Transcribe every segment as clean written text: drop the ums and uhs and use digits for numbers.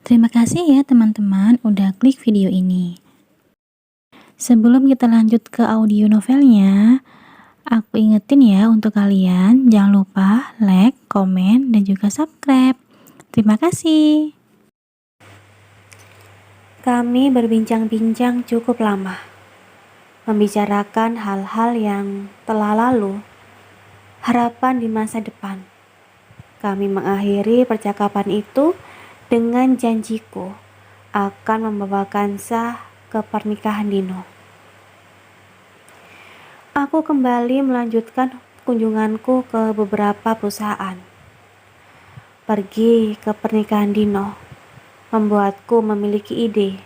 Terima kasih ya teman-teman udah klik video ini. Sebelum kita lanjut ke audio novelnya, aku ingetin ya untuk kalian jangan lupa like, komen, dan juga subscribe. Terima kasih. Kami berbincang-bincang cukup lama, membicarakan hal-hal yang telah lalu, harapan di masa depan. Kami mengakhiri percakapan itu dengan janjiku akan membawa Kansa ke pernikahan Dino. Aku kembali melanjutkan kunjunganku ke beberapa perusahaan. Pergi ke pernikahan Dino membuatku memiliki ide.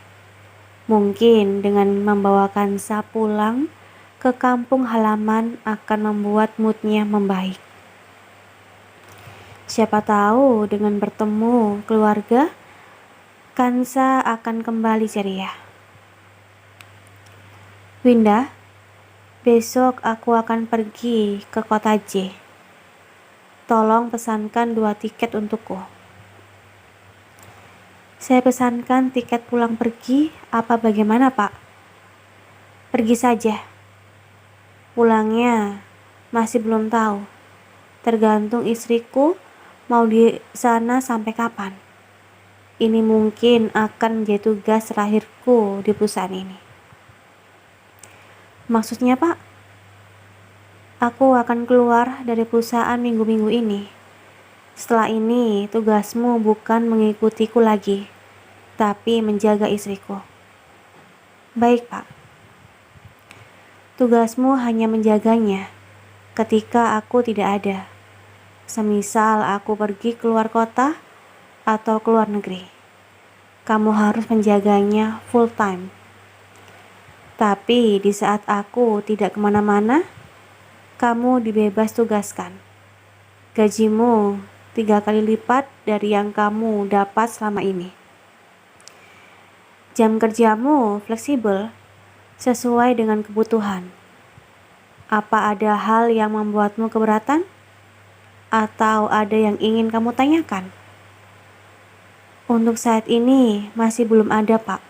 Mungkin dengan membawa Kansa pulang ke kampung halaman akan membuat moodnya membaik. Siapa tahu dengan bertemu keluarga, Kansa akan kembali ceria. Winda, besok aku akan pergi ke kota J. Tolong pesankan 2 tiket untukku. Saya pesankan tiket pulang pergi apa bagaimana, Pak? Pergi saja. Pulangnya masih belum tahu. Tergantung istriku mau di sana sampai kapan. Ini mungkin akan menjadi tugas terakhirku di perusahaan ini. Maksudnya, Pak? Aku akan keluar dari perusahaan minggu-minggu ini. Setelah ini, tugasmu bukan mengikutiku lagi, tapi menjaga istriku. Baik, Pak. Tugasmu hanya menjaganya ketika aku tidak ada. Semisal aku pergi keluar kota atau keluar negeri. Kamu harus menjaganya full time. Tapi di saat aku tidak kemana-mana, kamu dibebas tugaskan. Gajimu 3 kali lipat dari yang kamu dapat selama ini. Jam kerjamu fleksibel, sesuai dengan kebutuhan. Apa ada hal yang membuatmu keberatan? Atau ada yang ingin kamu tanyakan? Untuk saat ini masih belum ada, Pak.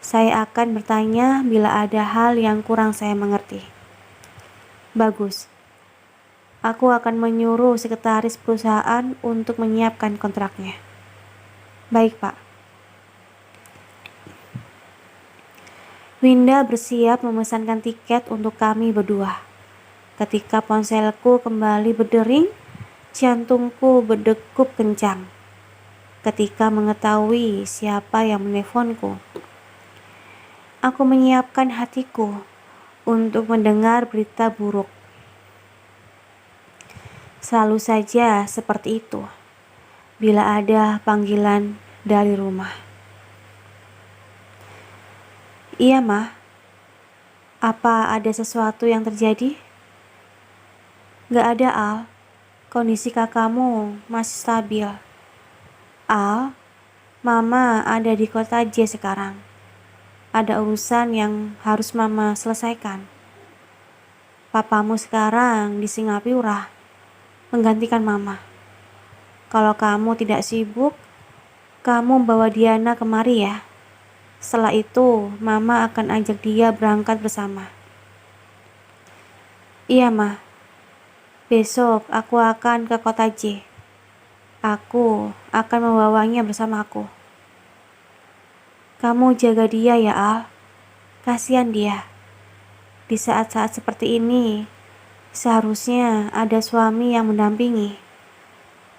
Saya akan bertanya bila ada hal yang kurang saya mengerti. Bagus. Aku akan menyuruh sekretaris perusahaan untuk menyiapkan kontraknya. Baik, Pak. Winda bersiap memesankan tiket untuk kami berdua. Ketika ponselku kembali berdering, jantungku berdegup kencang. Ketika mengetahui siapa yang menelponku, aku menyiapkan hatiku untuk mendengar berita buruk. Selalu saja seperti itu bila ada panggilan dari rumah. Iya, Ma. Apa ada sesuatu yang terjadi? Gak ada, Al. Kondisi kakakmu masih stabil. Al, Mama ada di kota J sekarang. Ada urusan yang harus Mama selesaikan. Papamu sekarang di Singapura, menggantikan Mama. Kalau kamu tidak sibuk, kamu bawa Diana kemari ya. Setelah itu, Mama akan ajak dia berangkat bersama. Iya, Ma. Besok aku akan ke kota J. Aku akan membawanya bersama aku. Kamu jaga dia ya, Al. Kasihan dia. Di saat-saat seperti ini, seharusnya ada suami yang mendampingi.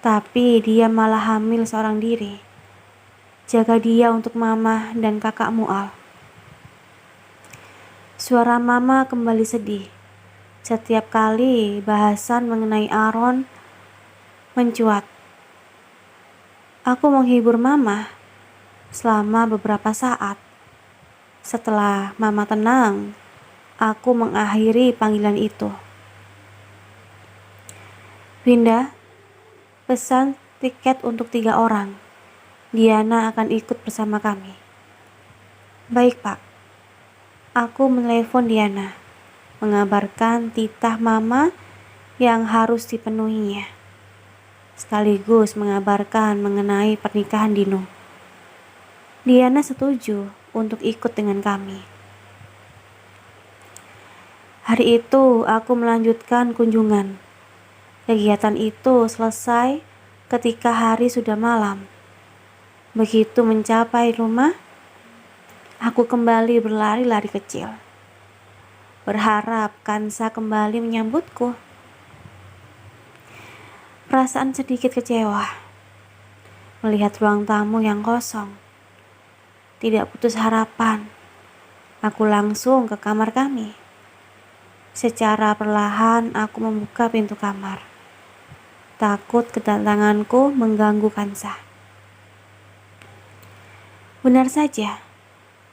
Tapi dia malah hamil seorang diri. Jaga dia untuk Mama dan kakakmu, Al. Suara Mama kembali sedih. Setiap kali bahasan mengenai Aaron mencuat. Aku menghibur Mama selama beberapa saat. Setelah Mama tenang, aku mengakhiri panggilan itu. Winda, pesan tiket untuk 3 orang. Diana akan ikut bersama kami. Baik, Pak. Aku menelepon Diana, mengabarkan titah Mama yang harus dipenuhinya, sekaligus mengabarkan mengenai pernikahan Dino. Diana setuju untuk ikut dengan kami. Hari itu aku melanjutkan kunjungan. Kegiatan itu selesai ketika hari sudah malam. Begitu mencapai rumah, aku kembali berlari-lari kecil, berharap Kansa kembali menyambutku. Perasaan sedikit kecewa melihat ruang tamu yang kosong. Tidak putus harapan, aku langsung ke kamar kami. Secara perlahan aku membuka pintu kamar. Takut kedatanganku mengganggu Kansa. Benar saja,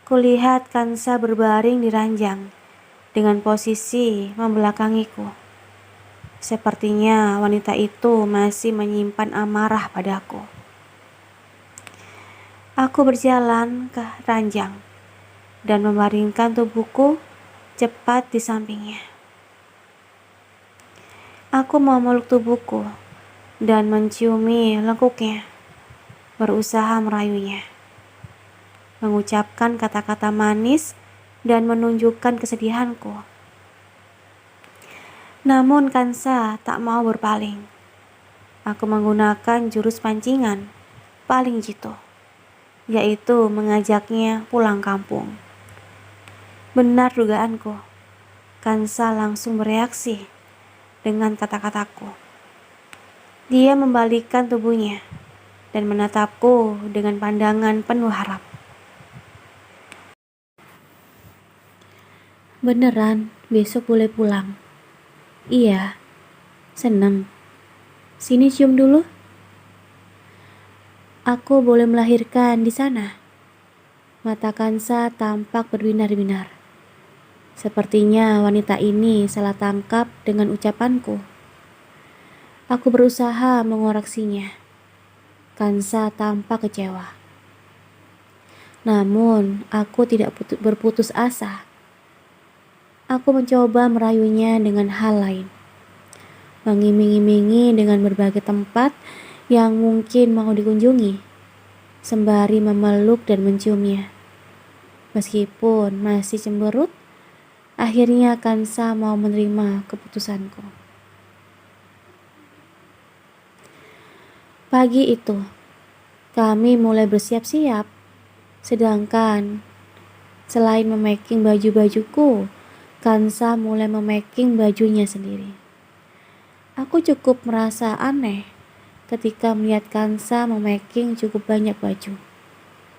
kulihat Kansa berbaring di ranjang dengan posisi membelakangiku. Sepertinya wanita itu masih menyimpan amarah padaku. Aku berjalan ke ranjang dan membaringkan tubuhku cepat di sampingnya. Aku memeluk tubuhku dan menciumi lekuknya, berusaha merayunya, mengucapkan kata-kata manis dan menunjukkan kesedihanku. Namun Kansa tak mau berpaling. Aku menggunakan jurus pancingan paling jitu, yaitu mengajaknya pulang kampung. Benar dugaanku, Kansa langsung bereaksi dengan kata-kataku. Dia membalikkan tubuhnya dan menatapku dengan pandangan penuh harap. Beneran, besok boleh pulang? Iya, seneng. Sini cium dulu. Aku boleh melahirkan di sana. Mata Kansa tampak berbinar-binar. Sepertinya wanita ini salah tangkap dengan ucapanku. Aku berusaha mengoreksinya. Kansa tampak kecewa. Namun, aku tidak berputus asa. Aku mencoba merayunya dengan hal lain. Mengiming-imingi dengan berbagai tempat yang mungkin mau dikunjungi, sembari memeluk dan menciumnya. Meskipun masih cemberut, akhirnya Kansa mau menerima keputusanku. Pagi itu, kami mulai bersiap-siap, sedangkan selain memaking baju-bajuku, Kansa mulai memaking bajunya sendiri. Aku cukup merasa aneh ketika melihat Kansa memaking cukup banyak baju.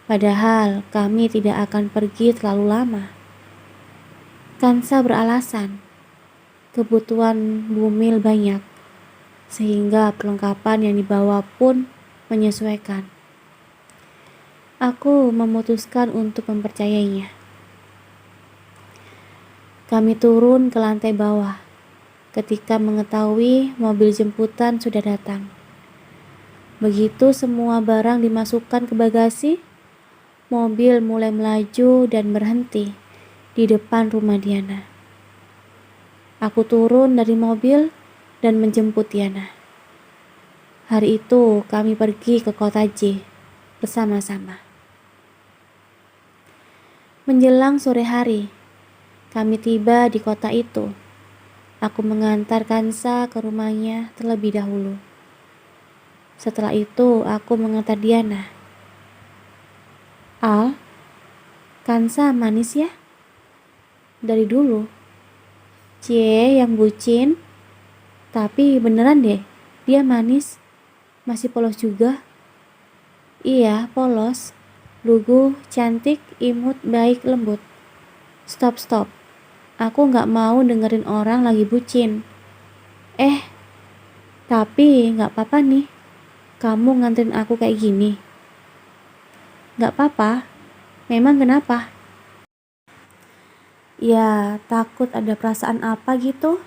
Padahal kami tidak akan pergi terlalu lama. Kansa beralasan, kebutuhan bumil banyak, sehingga perlengkapan yang dibawa pun menyesuaikan. Aku memutuskan untuk mempercayainya. Kami turun ke lantai bawah ketika mengetahui mobil jemputan sudah datang. Begitu semua barang dimasukkan ke bagasi, mobil mulai melaju dan berhenti di depan rumah Diana. Aku turun dari mobil dan menjemput Diana. Hari itu kami pergi ke kota J bersama-sama. Menjelang sore hari, kami tiba di kota itu. Aku mengantar Kansa ke rumahnya terlebih dahulu. Setelah itu, aku mengantar Diana. Al, Kansa manis ya? Dari dulu. Cie yang bucin. Tapi beneran deh, dia manis. Masih polos juga. Iya, polos. Lugu, cantik, imut, baik, lembut. Stop. Aku gak mau dengerin orang lagi bucin. Tapi gak apa-apa nih. Kamu nganterin aku kayak gini. Gak apa-apa. Memang kenapa? Ya, takut ada perasaan apa gitu.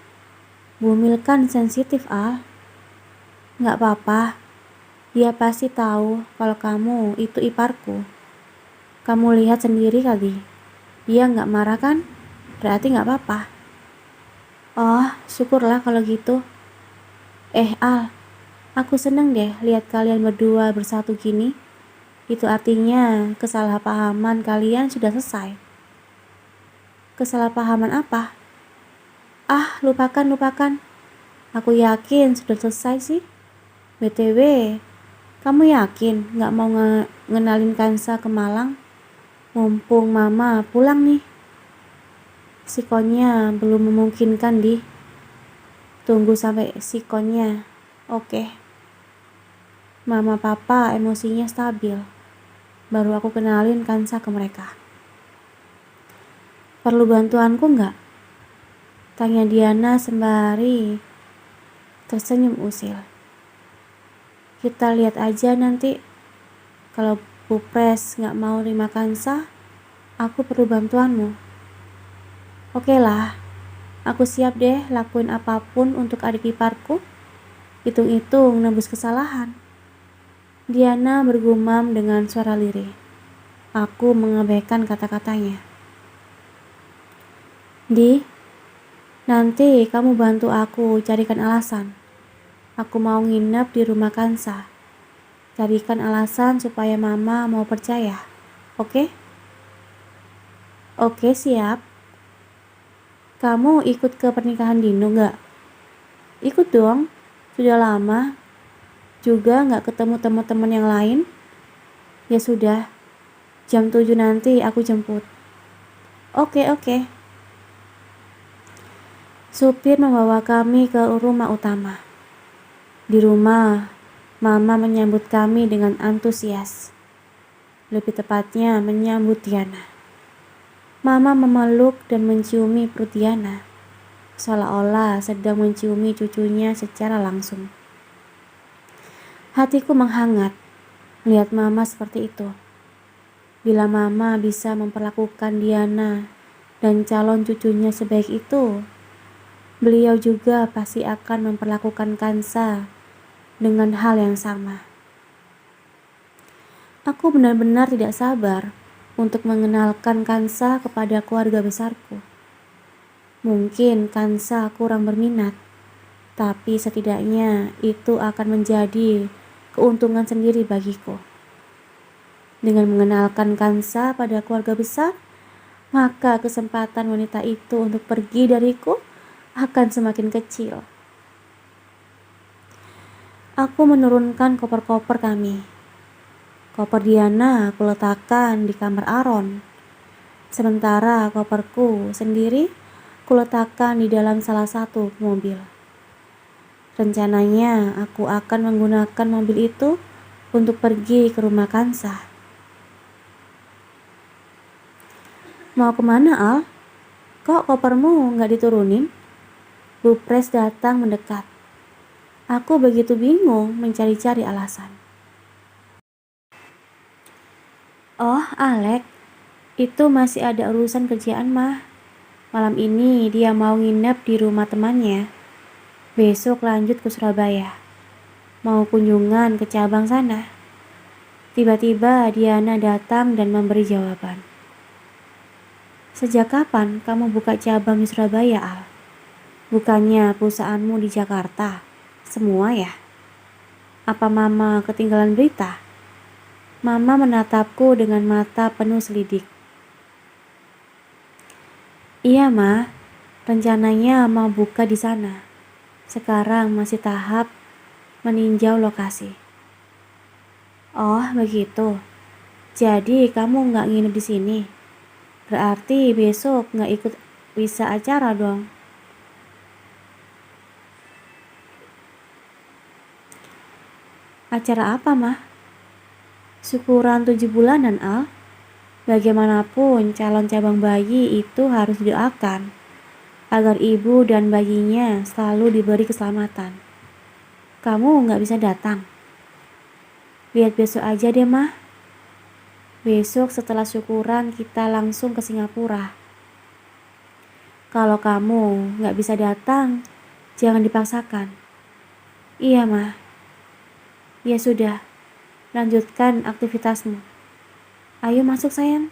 Bumil kan sensitif, Al. Gak apa-apa. Dia pasti tahu kalau kamu itu iparku. Kamu lihat sendiri kali. Dia gak marah kan? Berarti gak apa-apa. Oh, syukurlah kalau gitu. Al, aku seneng deh lihat kalian berdua bersatu gini. Itu artinya kesalahpahaman kalian sudah selesai. Kesalahpahaman apa? Ah, lupakan. Aku yakin sudah selesai sih. BTW, kamu yakin gak mau ngenalin Kansa ke Malang? Mumpung mama pulang nih. Sikonnya belum memungkinkan di. Tunggu sampai sikonnya. Oke. Mama papa emosinya stabil. Baru aku kenalin Kansa ke mereka. Perlu bantuanku nggak? Tanya Diana sembari tersenyum usil. Kita lihat aja nanti. Kalau Bu Pres nggak mau terima Kansa, aku perlu bantuanmu. Oke lah, aku siap deh lakuin apapun untuk adik iparku. Hitung-hitung nebus kesalahan. Diana bergumam dengan suara lirih. Aku mengabaikan kata-katanya. Di, nanti kamu bantu aku carikan alasan. Aku mau nginep di rumah Kansa. Carikan alasan supaya mama mau percaya. Oke? Oke, siap. Kamu ikut ke pernikahan Dino nggak? Ikut dong. Sudah lama. Juga nggak ketemu teman-teman yang lain. Ya sudah. Jam 7 nanti aku jemput. Oke. Supir membawa kami ke rumah utama. Di rumah, mama menyambut kami dengan antusias. Lebih tepatnya menyambut Diana. Mama memeluk dan menciumi perut Diana, seolah-olah sedang menciumi cucunya secara langsung. Hatiku menghangat melihat mama seperti itu. Bila mama bisa memperlakukan Diana dan calon cucunya sebaik itu, beliau juga pasti akan memperlakukan Kansa dengan hal yang sama. Aku benar-benar tidak sabar untuk mengenalkan Kansa kepada keluarga besarku. Mungkin Kansa kurang berminat, tapi setidaknya itu akan menjadi keuntungan sendiri bagiku. Dengan mengenalkan Kansa pada keluarga besar, maka kesempatan wanita itu untuk pergi dariku akan semakin kecil. Aku menurunkan koper-koper kami. Koper Diana aku letakkan di kamar Aaron. Sementara koperku sendiri kuletakkan di dalam salah satu mobil. Rencananya aku akan menggunakan mobil itu untuk pergi ke rumah Kansa. Mau kemana, Al? Kok kopermu nggak diturunin? Bu Pres datang mendekat. Aku begitu bingung mencari-cari alasan. Oh, Alek, itu masih ada urusan kerjaan mah. Malam ini dia mau nginep di rumah temannya. Besok lanjut ke Surabaya. Mau kunjungan ke cabang sana. Tiba-tiba Diana datang dan memberi jawaban. Sejak kapan kamu buka cabang di Surabaya, Al? Bukannya perusahaanmu di Jakarta? Semua ya? Apa mama ketinggalan berita? Mama menatapku dengan mata penuh selidik. Iya, Ma. Rencananya mau buka di sana. Sekarang masih tahap meninjau lokasi. Oh, begitu. Jadi kamu nggak nginep di sini? Berarti besok nggak ikut wisa acara dong. Acara apa, Mah? Syukuran 7 bulanan, Al. Bagaimanapun calon cabang bayi itu harus didoakan agar ibu dan bayinya selalu diberi keselamatan. Kamu nggak bisa datang. Lihat besok aja deh, Mah. Besok setelah syukuran kita langsung ke Singapura. Kalau kamu nggak bisa datang, jangan dipaksakan. Iya, Mah. Ya sudah, lanjutkan aktivitasmu. Ayo masuk, sayang.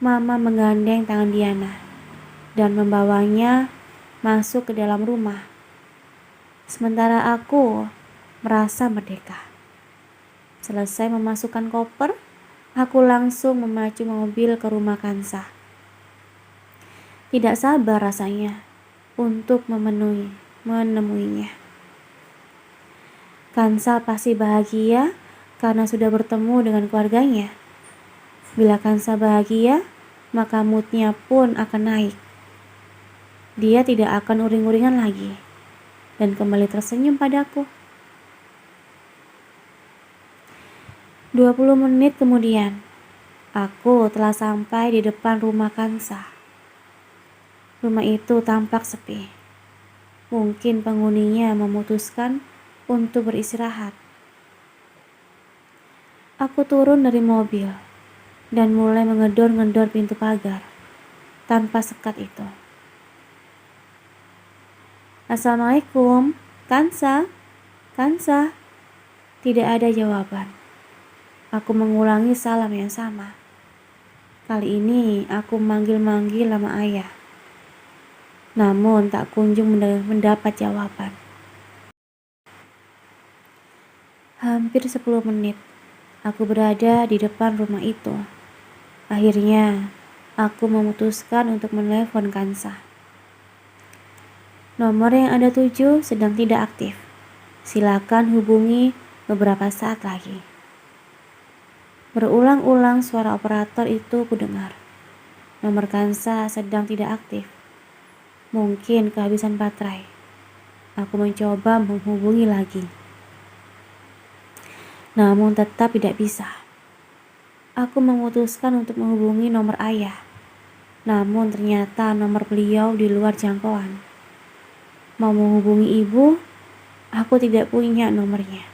Mama menggandeng tangan Diana dan membawanya masuk ke dalam rumah. Sementara aku merasa merdeka. Selesai memasukkan koper, aku langsung memacu mobil ke rumah Kansa. Tidak sabar rasanya untuk menemuinya. Kansa pasti bahagia karena sudah bertemu dengan keluarganya. Bila Kansa bahagia, maka moodnya pun akan naik. Dia tidak akan uring-uringan lagi dan kembali tersenyum padaku. 20 menit kemudian, aku telah sampai di depan rumah Kansa. Rumah itu tampak sepi. Mungkin penghuninya memutuskan untuk beristirahat. Aku turun dari mobil dan mulai mengedor-ngedor pintu pagar tanpa sekat itu. Assalamualaikum, Kansa, Kansa. Tidak ada jawaban. Aku mengulangi salam yang sama. Kali ini aku manggil-manggil nama ayah. Namun tak kunjung mendapat jawaban. Hampir 10 menit aku berada di depan rumah itu. Akhirnya aku memutuskan untuk menelepon Kansa. Nomor yang ada 7 sedang tidak aktif. Silakan hubungi beberapa saat lagi. Berulang-ulang suara operator itu kudengar. Nomor Kansa sedang tidak aktif. Mungkin kehabisan baterai. Aku mencoba menghubungi lagi. Namun tetap tidak bisa. Aku memutuskan untuk menghubungi nomor ayah. Namun ternyata nomor beliau di luar jangkauan. Mau menghubungi ibu, aku tidak punya nomornya.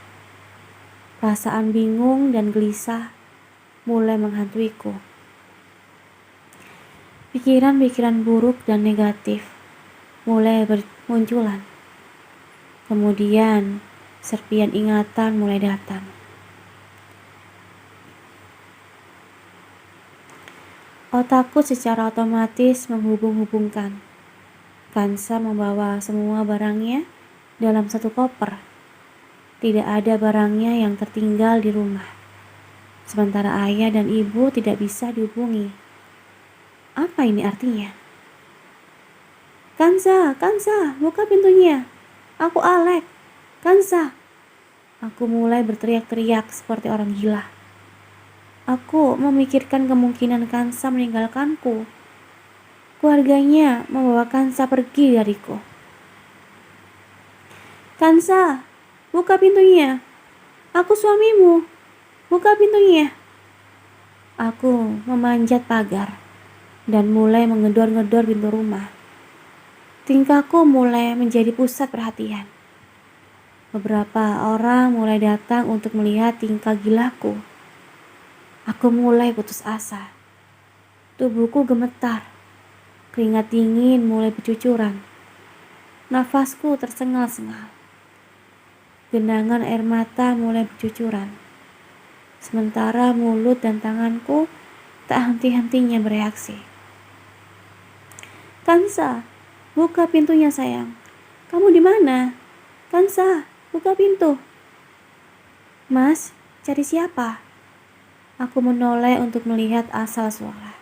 Perasaan bingung dan gelisah mulai menghantuiku. Pikiran-pikiran buruk dan negatif mulai bermunculan. Kemudian serpian ingatan mulai datang. Otakku secara otomatis menghubung-hubungkan. Kansa membawa semua barangnya dalam satu koper. Tidak ada barangnya yang tertinggal di rumah. Sementara ayah dan ibu tidak bisa dihubungi. Apa ini artinya? Kansa, Kansa, buka pintunya. Aku Alek. Kansa. Aku mulai berteriak-teriak seperti orang gila. Aku memikirkan kemungkinan Kansa meninggalkanku. Keluarganya membawa Kansa pergi dariku. Kansa, buka pintunya. Aku suamimu. Buka pintunya. Aku memanjat pagar dan mulai mengedor-ngedor pintu rumah. Tingkahku mulai menjadi pusat perhatian. Beberapa orang mulai datang untuk melihat tingkah gilaku. Aku mulai putus asa. Tubuhku gemetar. Keringat dingin mulai bercucuran. Nafasku tersengal-sengal. Genangan air mata mulai bercucuran. Sementara mulut dan tanganku tak henti-hentinya bereaksi. Kansa, buka pintunya sayang. Kamu di mana? Kansa, buka pintu. Mas, cari siapa? Aku menoleh untuk melihat asal suara.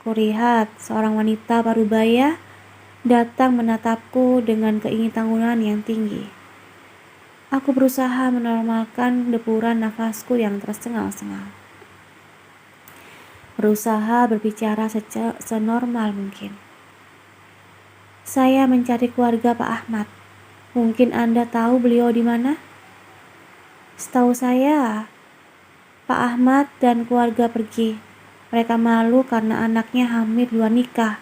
Kulihat seorang wanita parubaya datang menatapku dengan keingintahuan yang tinggi. Aku berusaha menormalkan deburan nafasku yang tersengal-sengal. Berusaha berbicara senormal mungkin. Saya mencari keluarga Pak Ahmad. Mungkin Anda tahu beliau di mana? Setahu saya, Pak Ahmad dan keluarga pergi. Mereka malu karena anaknya hamil di luar nikah.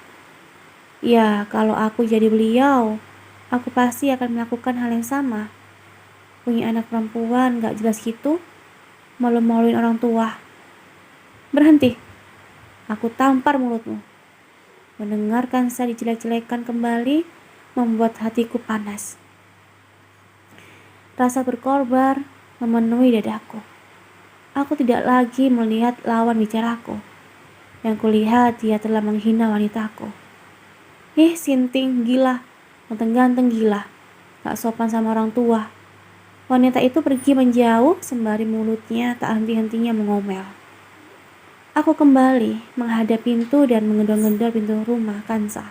Ya, kalau aku jadi beliau, aku pasti akan melakukan hal yang sama. Punya anak perempuan gak jelas gitu, malu-maluin orang tua. Berhenti, aku tampar mulutmu. Mendengar Kansa dijelek-jelekan kembali membuat hatiku panas. Rasa berkorban memenuhi dadaku. Aku tidak lagi melihat lawan bicaraku. Yang kulihat dia telah menghina wanitaku. Sinting gila, ganteng-ganteng gila, gak sopan sama orang tua. Wanita itu pergi menjauh sembari mulutnya tak henti-hentinya mengomel. Aku kembali menghadap pintu dan menggedor-gedor pintu rumah Kansa.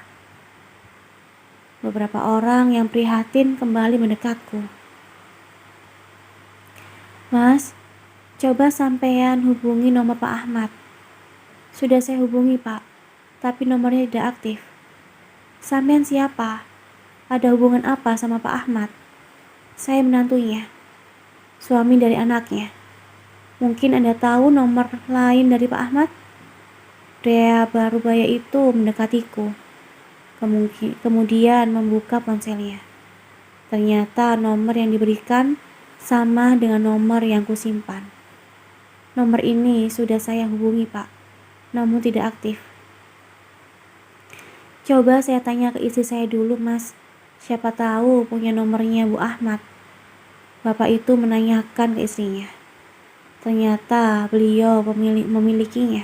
Beberapa orang yang prihatin kembali mendekatku. Mas, coba sampean hubungi nomor Pak Ahmad. Sudah saya hubungi, Pak, tapi nomornya tidak aktif. Sampean siapa? Ada hubungan apa sama Pak Ahmad? Saya menantunya, suami dari anaknya. Mungkin Anda tahu nomor lain dari Pak Ahmad? Pria parubaya itu mendekatiku, kemudian membuka ponselnya. Ternyata nomor yang diberikan sama dengan nomor yang kusimpan. Nomor ini sudah saya hubungi, Pak, namun tidak aktif. Coba saya tanya ke istri saya dulu, Mas. Siapa tahu punya nomornya Bu Ahmad. Bapak itu menanyakan ke istrinya. Ternyata beliau memilikinya.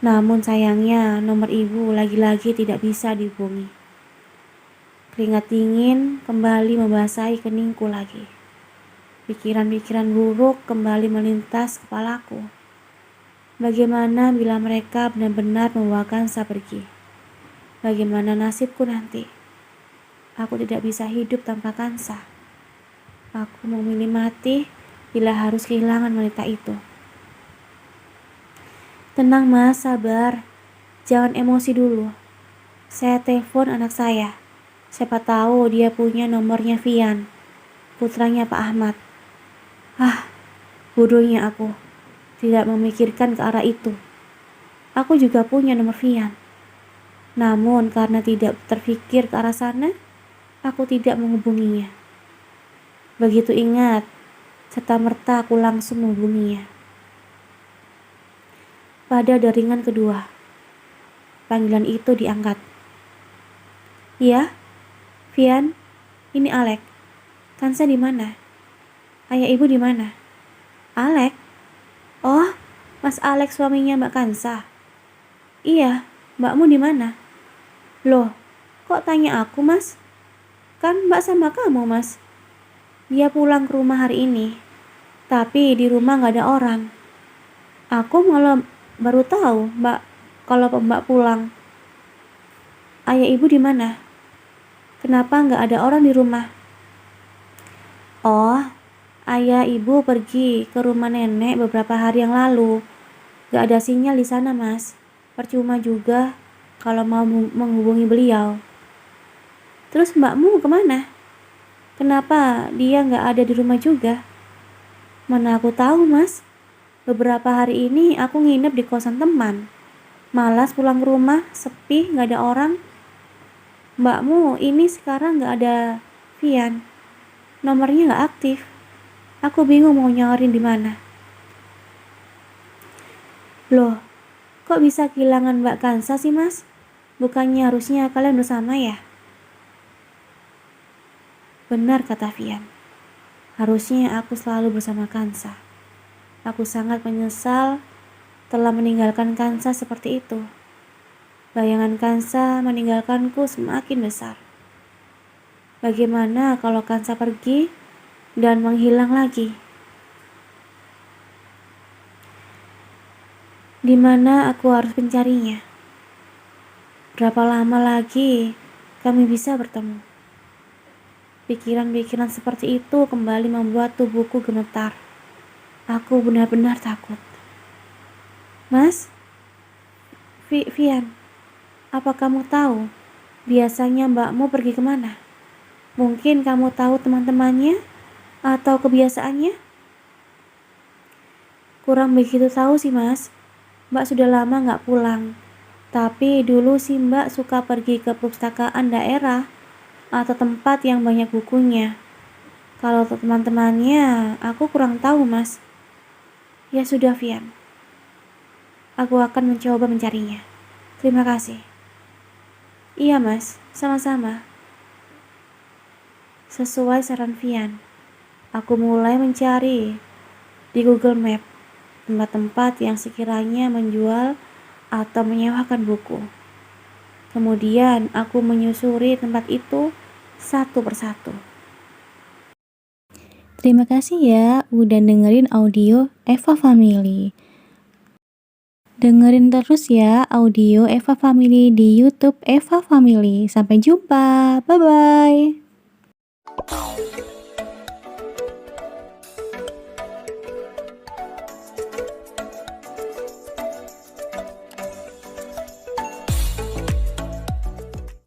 Namun sayangnya nomor ibu lagi-lagi tidak bisa dihubungi. Keringat dingin kembali membasahi keningku lagi. Pikiran-pikiran buruk kembali melintas kepalaku. Bagaimana bila mereka benar-benar membawa Kansa pergi? Bagaimana nasibku nanti? Aku tidak bisa hidup tanpa Kansa. Aku memilih mati bila harus kehilangan wanita itu. Tenang Mas, sabar. Jangan emosi dulu. Saya telepon anak saya. Siapa tahu dia punya nomornya Vian, putranya Pak Ahmad. Bodohnya aku. Tidak memikirkan ke arah itu. Aku juga punya nomor Vian. Namun karena tidak terfikir ke arah sana, aku tidak menghubunginya. Begitu ingat, serta-merta aku langsung menghubunginya. Pada deringan kedua, panggilan itu diangkat. Iya, Vian, ini Alek. Kansa di mana? Ayah ibu di mana? Alek? Oh, Mas Alek suaminya Mbak Kansa. Iya, mbakmu di mana? Loh, kok tanya aku, Mas? Kan Mbak sama kamu, Mas. Dia pulang ke rumah hari ini, tapi di rumah gak ada orang. Aku malah baru tahu kalau Mbak pulang. Ayah ibu di mana? Kenapa gak ada orang di rumah? Oh, ayah ibu pergi ke rumah nenek beberapa hari yang lalu. Gak ada sinyal di sana, Mas. Percuma juga kalau mau menghubungi beliau. Terus mbakmu kemana? Kenapa dia gak ada di rumah juga? Mana aku tahu, Mas. Beberapa hari ini aku nginep di kosan teman. Malas pulang ke rumah, sepi, gak ada orang. Mbakmu ini sekarang gak ada Vian. Nomornya gak aktif. Aku bingung mau nyawarin di mana. Loh, kok bisa kehilangan Mbak Kansa sih, Mas? Bukannya harusnya kalian bersama ya? Benar kata Vian. Harusnya aku selalu bersama Kansa. Aku sangat menyesal telah meninggalkan Kansa seperti itu. Bayangan Kansa meninggalkanku semakin besar. Bagaimana kalau Kansa pergi dan menghilang lagi? Di mana aku harus mencarinya? Berapa lama lagi kami bisa bertemu? Pikiran-pikiran seperti itu kembali membuat tubuhku gemetar. Aku benar-benar takut. Mas, Vian, apa kamu tahu biasanya mbakmu pergi kemana? Mungkin kamu tahu teman-temannya atau kebiasaannya? Kurang begitu tahu sih, Mas. Mbak sudah lama gak pulang. Tapi dulu sih mbak suka pergi ke perpustakaan daerah atau tempat yang banyak bukunya. Kalau teman-temannya, aku kurang tahu, Mas. Ya sudah, Vian. Aku akan mencoba mencarinya. Terima kasih. Iya, Mas. Sama-sama. Sesuai saran Vian, aku mulai mencari di Google Map tempat-tempat yang sekiranya menjual atau menyewakan buku. Kemudian aku menyusuri tempat itu satu persatu. Terima kasih ya udah dengerin audio Eva Family. Dengerin terus ya audio Eva Family di YouTube Eva Family. Sampai jumpa. Bye-bye.